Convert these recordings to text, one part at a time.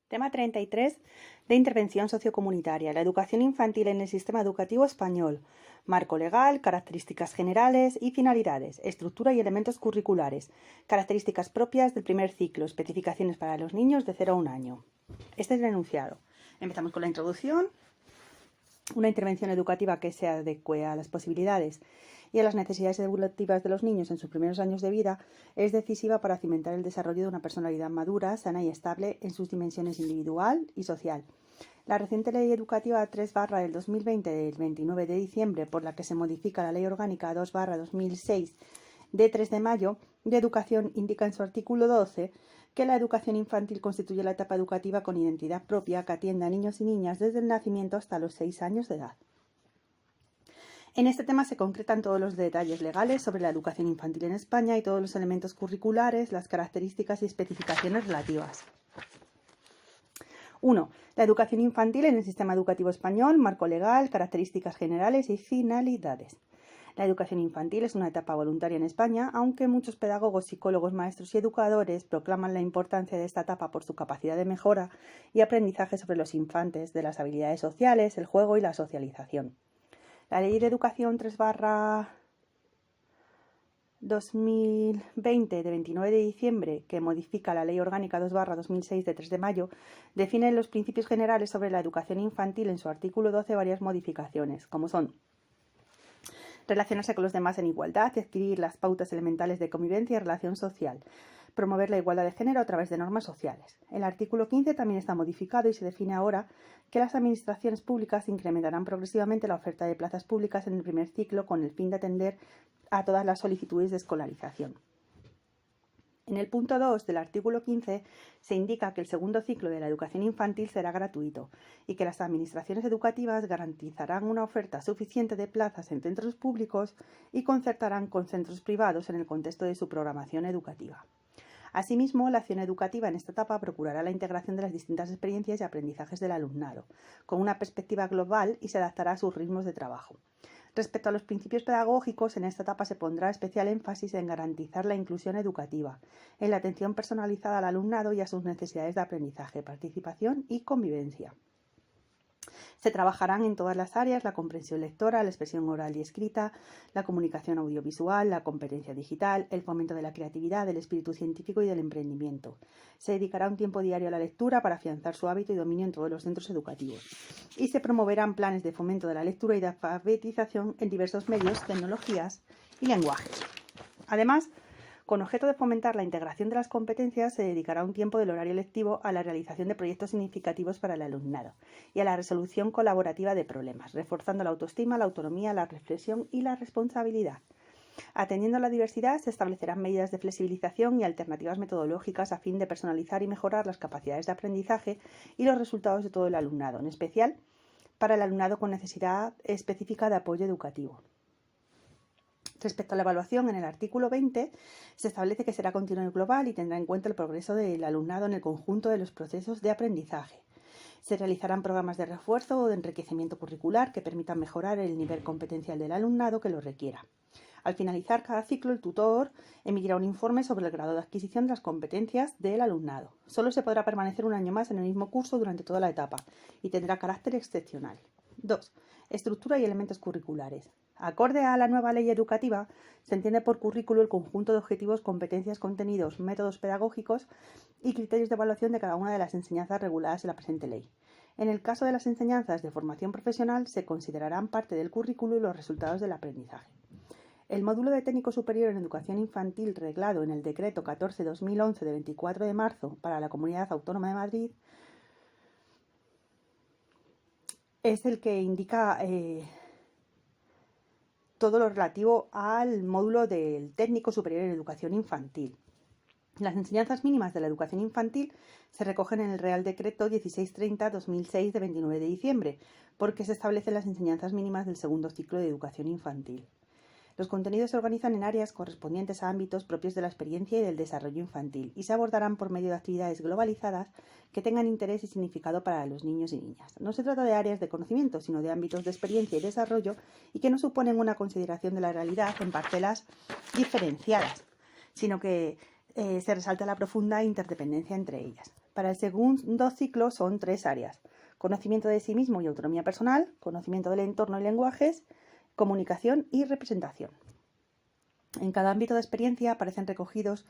Tema 33 de intervención sociocomunitaria. La educación infantil en el sistema educativo español. Marco legal, características generales y finalidades, estructura y elementos curriculares, características propias del primer ciclo, especificaciones para los niños de 0 a 1 año. Este es el enunciado. Empezamos con la introducción. Una intervención educativa que se adecue a las posibilidades y a las necesidades educativas de los niños en sus primeros años de vida es decisiva para cimentar el desarrollo de una personalidad madura, sana y estable en sus dimensiones individual y social. La reciente Ley Educativa 3/, del 2020, del 29 de diciembre, por la que se modifica la Ley Orgánica 2/, 2006, de 3 de mayo, de Educación, indica en su artículo 12 que la educación infantil constituye la etapa educativa con identidad propia que atiende a niños y niñas desde el nacimiento hasta los 6 años de edad. En este tema se concretan todos los detalles legales sobre la educación infantil en España y todos los elementos curriculares, las características y especificaciones relativas. 1. La educación infantil en el sistema educativo español, marco legal, características generales y finalidades. La educación infantil es una etapa voluntaria en España, aunque muchos pedagogos, psicólogos, maestros y educadores proclaman la importancia de esta etapa por su capacidad de mejora y aprendizaje sobre los infantes, de las habilidades sociales, el juego y la socialización. La Ley de Educación 3/, 2020, de 29 de diciembre, que modifica la Ley Orgánica 2/, 2006, de 3 de mayo, define en los principios generales sobre la educación infantil en su artículo 12 varias modificaciones, como son relacionarse con los demás en igualdad y adquirir las pautas elementales de convivencia y relación social, promover la igualdad de género a través de normas sociales. El artículo 15 también está modificado y se define ahora que las administraciones públicas incrementarán progresivamente la oferta de plazas públicas en el primer ciclo con el fin de atender a todas las solicitudes de escolarización. En el punto 2 del artículo 15 se indica que el segundo ciclo de la educación infantil será gratuito y que las administraciones educativas garantizarán una oferta suficiente de plazas en centros públicos y concertarán con centros privados en el contexto de su programación educativa. Asimismo, la acción educativa en esta etapa procurará la integración de las distintas experiencias y aprendizajes del alumnado, con una perspectiva global y se adaptará a sus ritmos de trabajo. Respecto a los principios pedagógicos, en esta etapa se pondrá especial énfasis en garantizar la inclusión educativa, en la atención personalizada al alumnado y a sus necesidades de aprendizaje, participación y convivencia. Se trabajarán en todas las áreas: la comprensión lectora, la expresión oral y escrita, la comunicación audiovisual, la competencia digital, el fomento de la creatividad, del espíritu científico y del emprendimiento. Se dedicará un tiempo diario a la lectura para afianzar su hábito y dominio en todos los centros educativos. Y se promoverán planes de fomento de la lectura y de alfabetización en diversos medios, tecnologías y lenguajes. Además, con objeto de fomentar la integración de las competencias, se dedicará un tiempo del horario lectivo a la realización de proyectos significativos para el alumnado y a la resolución colaborativa de problemas, reforzando la autoestima, la autonomía, la reflexión y la responsabilidad. Atendiendo a la diversidad, se establecerán medidas de flexibilización y alternativas metodológicas a fin de personalizar y mejorar las capacidades de aprendizaje y los resultados de todo el alumnado, en especial para el alumnado con necesidad específica de apoyo educativo. Respecto a la evaluación, en el artículo 20 se establece que será continua y global y tendrá en cuenta el progreso del alumnado en el conjunto de los procesos de aprendizaje. Se realizarán programas de refuerzo o de enriquecimiento curricular que permitan mejorar el nivel competencial del alumnado que lo requiera. Al finalizar cada ciclo, el tutor emitirá un informe sobre el grado de adquisición de las competencias del alumnado. Solo se podrá permanecer un año más en el mismo curso durante toda la etapa y tendrá carácter excepcional. 2. Estructura y elementos curriculares. Acorde a la nueva ley educativa, se entiende por currículo el conjunto de objetivos, competencias, contenidos, métodos pedagógicos y criterios de evaluación de cada una de las enseñanzas reguladas en la presente ley. En el caso de las enseñanzas de formación profesional, se considerarán parte del currículo y los resultados del aprendizaje. El módulo de técnico superior en educación infantil reglado en el decreto 14/2011 de 24 de marzo para la Comunidad Autónoma de Madrid es el que indica todo lo relativo al módulo del técnico superior en educación infantil. Las enseñanzas mínimas de la educación infantil se recogen en el Real Decreto 1630/2006 de 29 de diciembre, porque se establecen las enseñanzas mínimas del segundo ciclo de educación infantil. Los contenidos se organizan en áreas correspondientes a ámbitos propios de la experiencia y del desarrollo infantil y se abordarán por medio de actividades globalizadas que tengan interés y significado para los niños y niñas. No se trata de áreas de conocimiento, sino de ámbitos de experiencia y desarrollo y que no suponen una consideración de la realidad en parcelas diferenciadas, sino que se resalta la profunda interdependencia entre ellas. Para el segundo ciclo son 3 áreas: conocimiento de sí mismo y autonomía personal, conocimiento del entorno y lenguajes, comunicación y representación. En cada ámbito de experiencia aparecen recogidos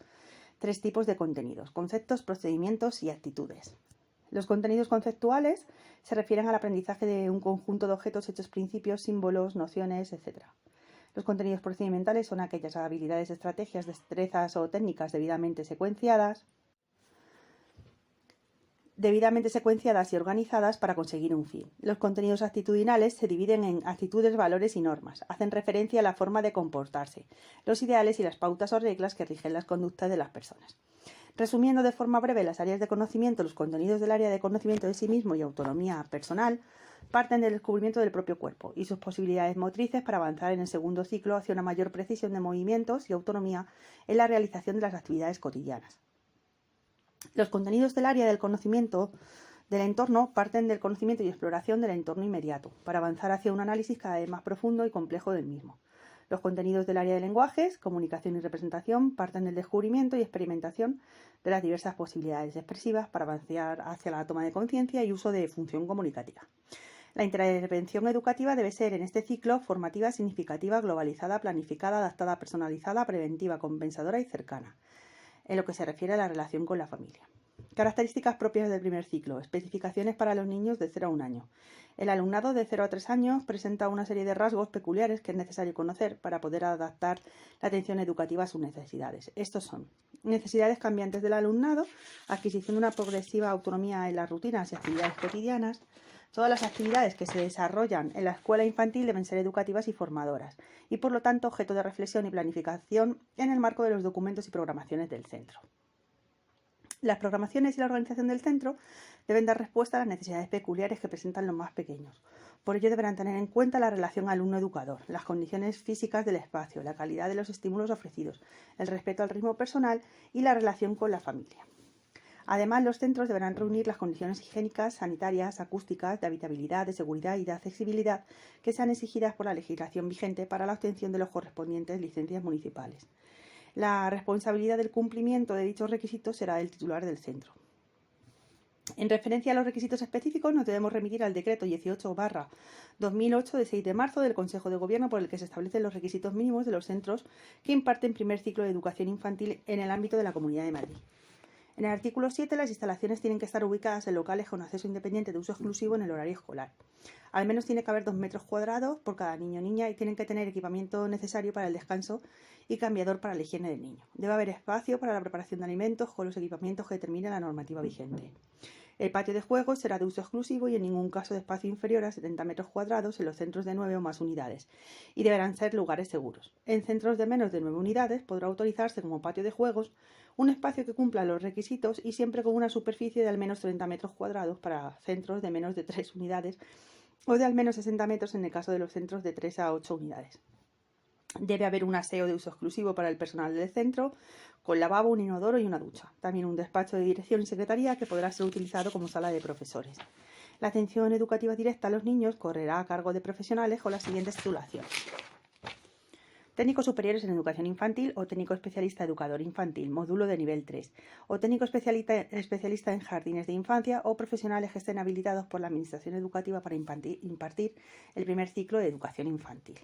3 tipos de contenidos: conceptos, procedimientos y actitudes. Los contenidos conceptuales se refieren al aprendizaje de un conjunto de objetos, hechos, principios, símbolos, nociones, etc. Los contenidos procedimentales son aquellas habilidades, estrategias, destrezas o técnicas debidamente secuenciadas y organizadas para conseguir un fin. Los contenidos actitudinales se dividen en actitudes, valores y normas. Hacen referencia a la forma de comportarse, los ideales y las pautas o reglas que rigen las conductas de las personas. Resumiendo de forma breve las áreas de conocimiento, los contenidos del área de conocimiento de sí mismo y autonomía personal parten del descubrimiento del propio cuerpo y sus posibilidades motrices para avanzar en el segundo ciclo hacia una mayor precisión de movimientos y autonomía en la realización de las actividades cotidianas. Los contenidos del área del conocimiento del entorno parten del conocimiento y exploración del entorno inmediato, para avanzar hacia un análisis cada vez más profundo y complejo del mismo. Los contenidos del área de lenguajes, comunicación y representación parten del descubrimiento y experimentación de las diversas posibilidades expresivas para avanzar hacia la toma de conciencia y uso de función comunicativa. La intervención educativa debe ser en este ciclo formativa, significativa, globalizada, planificada, adaptada, personalizada, preventiva, compensadora y cercana, en lo que se refiere a la relación con la familia. Características propias del primer ciclo. Especificaciones para los niños de 0 a 1 año. El alumnado de 0 a 3 años presenta una serie de rasgos peculiares que es necesario conocer para poder adaptar la atención educativa a sus necesidades. Estos son: necesidades cambiantes del alumnado, adquisición de una progresiva autonomía en las rutinas y actividades cotidianas. Todas las actividades que se desarrollan en la escuela infantil deben ser educativas y formadoras, y por lo tanto objeto de reflexión y planificación en el marco de los documentos y programaciones del centro. Las programaciones y la organización del centro deben dar respuesta a las necesidades peculiares que presentan los más pequeños. Por ello deberán tener en cuenta la relación alumno-educador, las condiciones físicas del espacio, la calidad de los estímulos ofrecidos, el respeto al ritmo personal y la relación con la familia. Además, los centros deberán reunir las condiciones higiénicas, sanitarias, acústicas, de habitabilidad, de seguridad y de accesibilidad que sean exigidas por la legislación vigente para la obtención de las correspondientes licencias municipales. La responsabilidad del cumplimiento de dichos requisitos será del titular del centro. En referencia a los requisitos específicos, nos debemos remitir al Decreto 18/2008 de 6 de marzo del Consejo de Gobierno, por el que se establecen los requisitos mínimos de los centros que imparten primer ciclo de educación infantil en el ámbito de la Comunidad de Madrid. En el artículo 7, las instalaciones tienen que estar ubicadas en locales con acceso independiente de uso exclusivo en el horario escolar. Al menos tiene que haber 2 metros cuadrados por cada niño o niña y tienen que tener equipamiento necesario para el descanso y cambiador para la higiene del niño. Debe haber espacio para la preparación de alimentos con los equipamientos que determine la normativa vigente. El patio de juegos será de uso exclusivo y en ningún caso de espacio inferior a 70 metros cuadrados en los centros de 9 o más unidades, y deberán ser lugares seguros. En centros de menos de 9 unidades podrá autorizarse como patio de juegos un espacio que cumpla los requisitos y siempre con una superficie de al menos 30 metros cuadrados para centros de menos de 3 unidades o de al menos 60 metros en el caso de los centros de 3 a 8 unidades. Debe haber un aseo de uso exclusivo para el personal del centro, con lavabo, un inodoro y una ducha. También un despacho de dirección y secretaría que podrá ser utilizado como sala de profesores. La atención educativa directa a los niños correrá a cargo de profesionales con las siguientes titulaciones: técnicos superiores en educación infantil o técnico especialista educador infantil, módulo de nivel 3, o técnico especialista en jardines de infancia o profesionales que estén habilitados por la Administración Educativa para impartir el primer ciclo de educación infantil.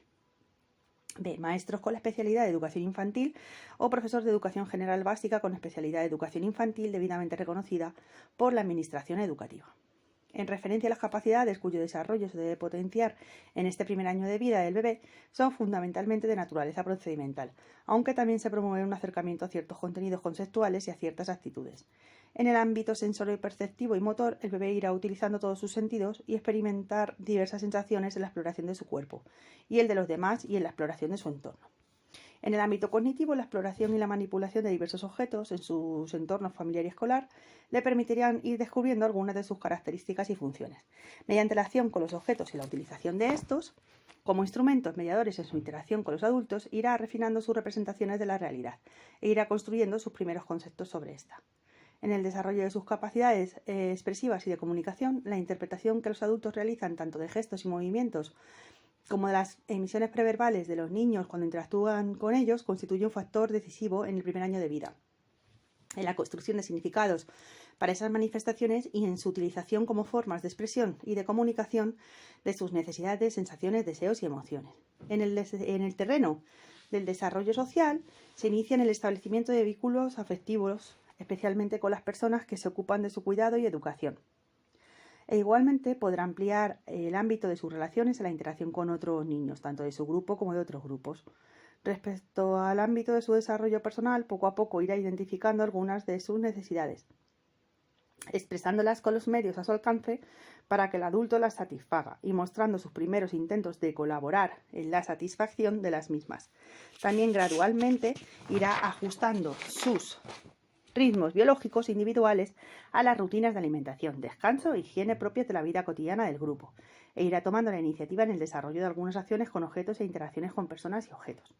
B. Maestros con la especialidad de educación infantil o profesor de educación general básica con especialidad de educación infantil debidamente reconocida por la Administración Educativa. En referencia a las capacidades cuyo desarrollo se debe potenciar en este primer año de vida del bebé, son fundamentalmente de naturaleza procedimental, aunque también se promueve un acercamiento a ciertos contenidos conceptuales y a ciertas actitudes. En el ámbito sensoriperceptivo y motor, el bebé irá utilizando todos sus sentidos y experimentar diversas sensaciones en la exploración de su cuerpo y el de los demás y en la exploración de su entorno. En el ámbito cognitivo, la exploración y la manipulación de diversos objetos en sus entornos familiar y escolar le permitirían ir descubriendo algunas de sus características y funciones. Mediante la acción con los objetos y la utilización de estos, como instrumentos mediadores en su interacción con los adultos, irá refinando sus representaciones de la realidad e irá construyendo sus primeros conceptos sobre esta. En el desarrollo de sus capacidades expresivas y de comunicación, la interpretación que los adultos realizan tanto de gestos y movimientos como de las emisiones preverbales de los niños cuando interactúan con ellos, constituye un factor decisivo en el primer año de vida, en la construcción de significados para esas manifestaciones y en su utilización como formas de expresión y de comunicación de sus necesidades, sensaciones, deseos y emociones. En el terreno del desarrollo social se inicia en el establecimiento de vínculos afectivos, especialmente con las personas que se ocupan de su cuidado y educación. E igualmente podrá ampliar el ámbito de sus relaciones a la interacción con otros niños, tanto de su grupo como de otros grupos. Respecto al ámbito de su desarrollo personal, poco a poco irá identificando algunas de sus necesidades, expresándolas con los medios a su alcance para que el adulto las satisfaga y mostrando sus primeros intentos de colaborar en la satisfacción de las mismas. También gradualmente irá ajustando sus ritmos biológicos individuales a las rutinas de alimentación, descanso e higiene propias de la vida cotidiana del grupo, e irá tomando la iniciativa en el desarrollo de algunas acciones con objetos e interacciones con personas y objetos.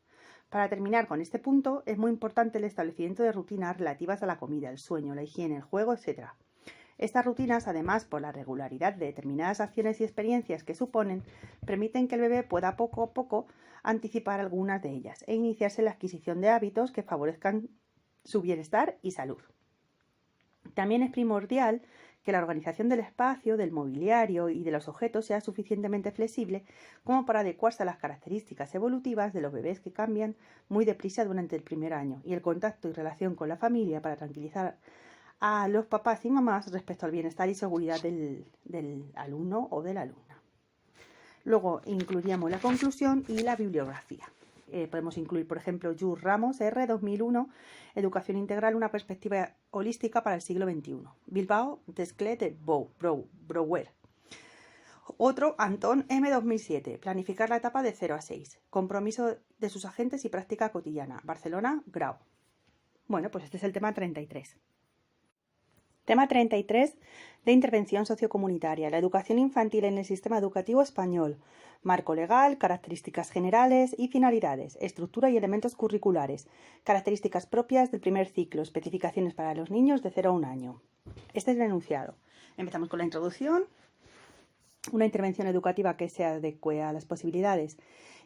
Para terminar con este punto, es muy importante el establecimiento de rutinas relativas a la comida, el sueño, la higiene, el juego, etc. Estas rutinas, además, por la regularidad de determinadas acciones y experiencias que suponen, permiten que el bebé pueda poco a poco anticipar algunas de ellas e iniciarse la adquisición de hábitos que favorezcan su bienestar y salud. También es primordial que la organización del espacio, del mobiliario y de los objetos sea suficientemente flexible como para adecuarse a las características evolutivas de los bebés que cambian muy deprisa durante el primer año, y el contacto y relación con la familia para tranquilizar a los papás y mamás respecto al bienestar y seguridad del alumno o de la alumna. Luego incluiríamos la conclusión y la bibliografía. Podemos incluir, por ejemplo, Jus Ramos, R. 2001, Educación Integral, una perspectiva holística para el siglo XXI. Bilbao, Desclés de Brouwer. Otro, Antón, M. 2007, Planificar la etapa de 0 a 6. Compromiso de sus agentes y práctica cotidiana. Barcelona, Grau. Bueno, pues este es el tema 33. Tema 33 de intervención sociocomunitaria. La educación infantil en el sistema educativo español. Marco legal, características generales y finalidades, estructura y elementos curriculares, características propias del primer ciclo, especificaciones para los niños de 0 a 1 año. Este es el enunciado. Empezamos con la introducción. Una intervención educativa que se adecue a las posibilidades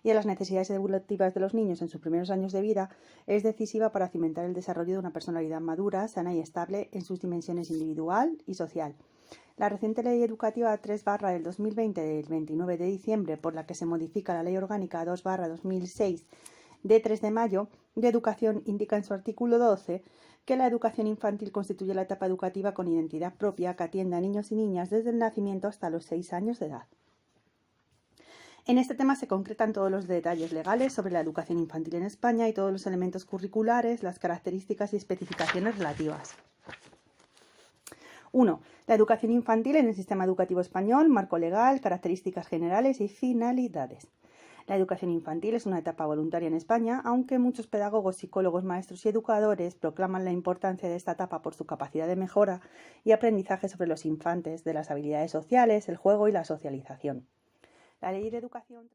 y a las necesidades evolutivas de los niños en sus primeros años de vida es decisiva para cimentar el desarrollo de una personalidad madura, sana y estable en sus dimensiones individual y social. La reciente Ley Educativa 3/, del 2020, del 29 de diciembre, por la que se modifica la Ley Orgánica 2/, 2006, de 3 de mayo, de Educación, indica en su artículo 12 que la educación infantil constituye la etapa educativa con identidad propia que atiende a niños y niñas desde el nacimiento hasta los 6 años de edad. En este tema se concretan todos los detalles legales sobre la educación infantil en España y todos los elementos curriculares, las características y especificaciones relativas. 1. La educación infantil en el sistema educativo español, marco legal, características generales y finalidades. La educación infantil es una etapa voluntaria en España, aunque muchos pedagogos, psicólogos, maestros y educadores proclaman la importancia de esta etapa por su capacidad de mejora y aprendizaje sobre los infantes, de las habilidades sociales, el juego y la socialización. La Ley de Educación